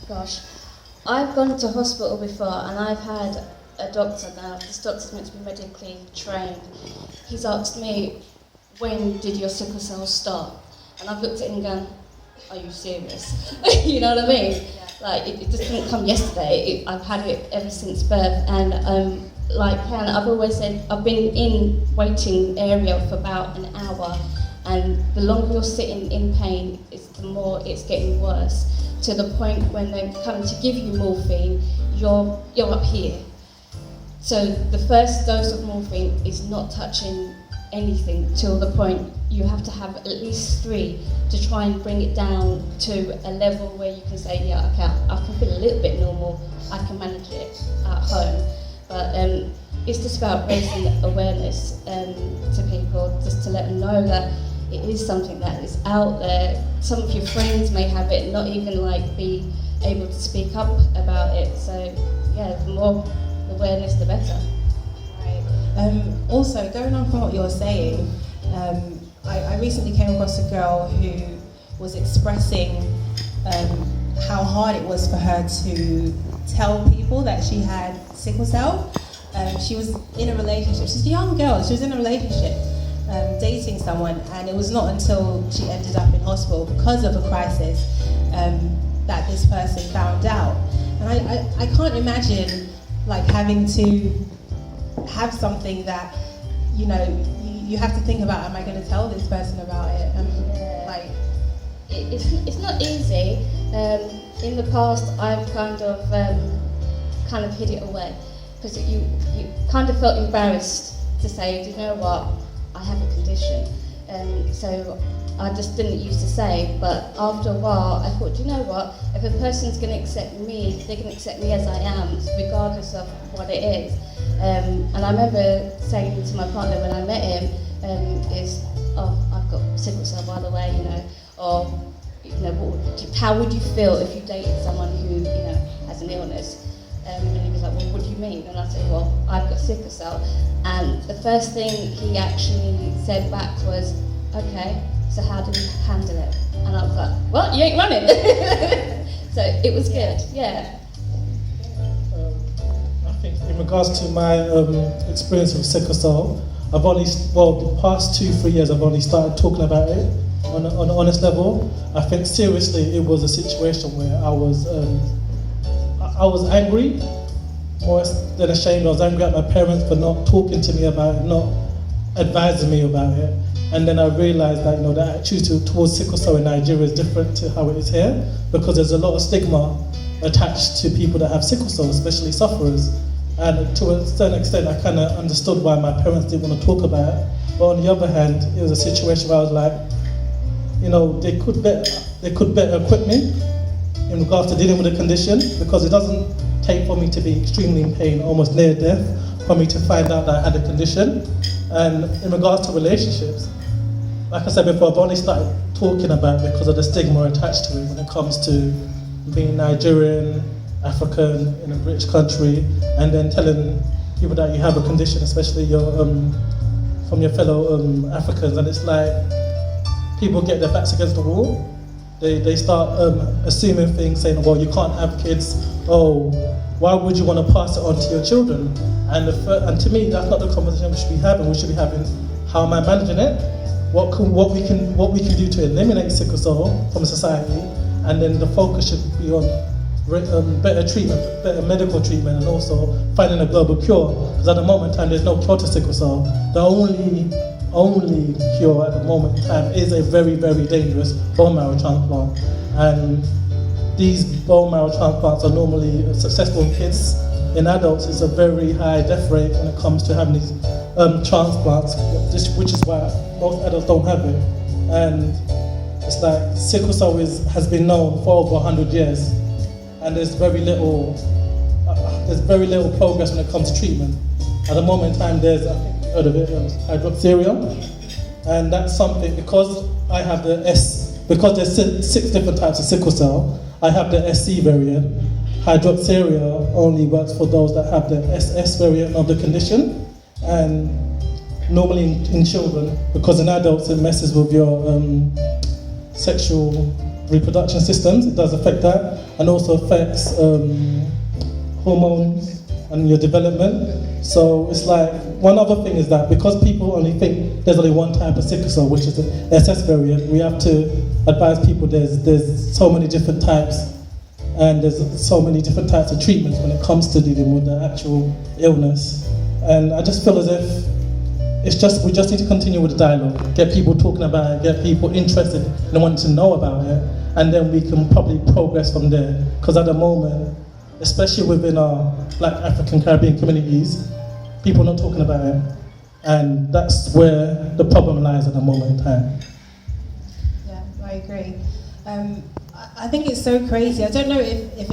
Gosh, I've gone to hospital before and I've had a doctor now. This doctor's meant to be medically trained. He's asked me, when did your sickle cell start? And I've looked at him and gone, are you serious? You know what I mean? Yeah. Like, it just didn't come yesterday. I've had it ever since birth. And like Hannah, I've always said, I've been in waiting area for about an hour. And the longer you're sitting in pain, the more it's getting worse. To the point when they come to give you morphine, you're up here. So the first dose of morphine is not touching anything till the point you have to have at least 3 to try and bring it down to a level where you can say, yeah, okay, I can feel a little bit normal, I can manage it at home. But it's just about raising awareness to people, just to let them know that it is something that is out there. Some of your friends may have it and not even like be able to speak up about it. So yeah, the more awareness, the better. Right. Also, going on from what you're saying, I recently came across a girl who was expressing how hard it was for her to tell people that she had sickle cell. She was in a relationship. She's a young girl. She was in a relationship. Dating someone, and it was not until she ended up in hospital because of a crisis that this person found out. And I can't imagine like having to have something that, you know, you have to think about, am I going to tell this person about it? Like, it's not easy. In the past, I've kind of hid it away because you kind of felt embarrassed to say, do you know what? I have a condition, so I just didn't used to say, but after a while I thought, do you know what, if a person's going to accept me, they can accept me as I am, regardless of what it is. And I remember saying to my partner when I met him, I've got sickle cell, by the way, you know, or, you know, how would you feel if you dated someone who, you know, has an illness? And he was like, well, what do you mean? And I said, well, I've got sickle cell. And the first thing he actually said back was, okay, so how do we handle it? And I was like, well, you ain't running. So it was good, yeah. I think in regards to my experience with sickle cell, I've only, the past 2-3 years, I've only started talking about it on an honest level. I think seriously, it was a situation where I was angry, more than ashamed. I was angry at my parents for not talking to me about it, not advising me about it. And then I realized that, you know, the attitude towards sickle cell in Nigeria is different to how it is here, because there's a lot of stigma attached to people that have sickle cell, especially sufferers. And to a certain extent, I kind of understood why my parents didn't want to talk about it. But on the other hand, it was a situation where I was like, you know, they could better equip me in regards to dealing with the condition, because it doesn't take for me to be extremely in pain, almost near death, for me to find out that I had a condition. And in regards to relationships, like I said before, I've only started talking about it because of the stigma attached to it when it comes to being Nigerian, African, in a British country, and then telling people that you have a condition, especially from your fellow Africans. And it's like, people get their backs against the wall. They start assuming things, saying, well, you can't have kids. Oh, why would you want to pass it on to your children? And to me, that's not the conversation we should be having. We should be having, how am I managing it? What we can do to eliminate sickle cell from society, and then the focus should be on better treatment, better medical treatment, and also finding a global cure. Because at the moment in time, there's no cure to sickle cell. The only cure at the moment in time is a very, very dangerous bone marrow transplant. And these bone marrow transplants are normally successful in kids. In adults, it's a very high death rate when it comes to having these transplants, which is why most adults don't have it. And it's like sickle cell has been known for over 100 years, and there's very little progress when it comes to treatment. At the moment in time, there's, I think you heard of it, hydroxyurea, and that's something, because I have because there's 6 different types of sickle cell, I have the SC variant. Hydroxyurea only works for those that have the SS variant of the condition, and normally in children, because in adults it messes with your sexual reproduction systems. It does affect that, and also affects hormones and your development. So it's like, one other thing is that because people only think there's only one type of sickle cell, which is the SS variant, we have to advise people there's so many different types, and there's so many different types of treatments when it comes to dealing with the actual illness. And I just feel as if we just need to continue with the dialogue, get people talking about it, get people interested and wanting to know about it, and then we can probably progress from there. Because at the moment, especially within our Black African Caribbean communities, people are not talking about it. And that's where the problem lies at the moment in time. Yeah, I agree. I think it's so crazy. I don't know if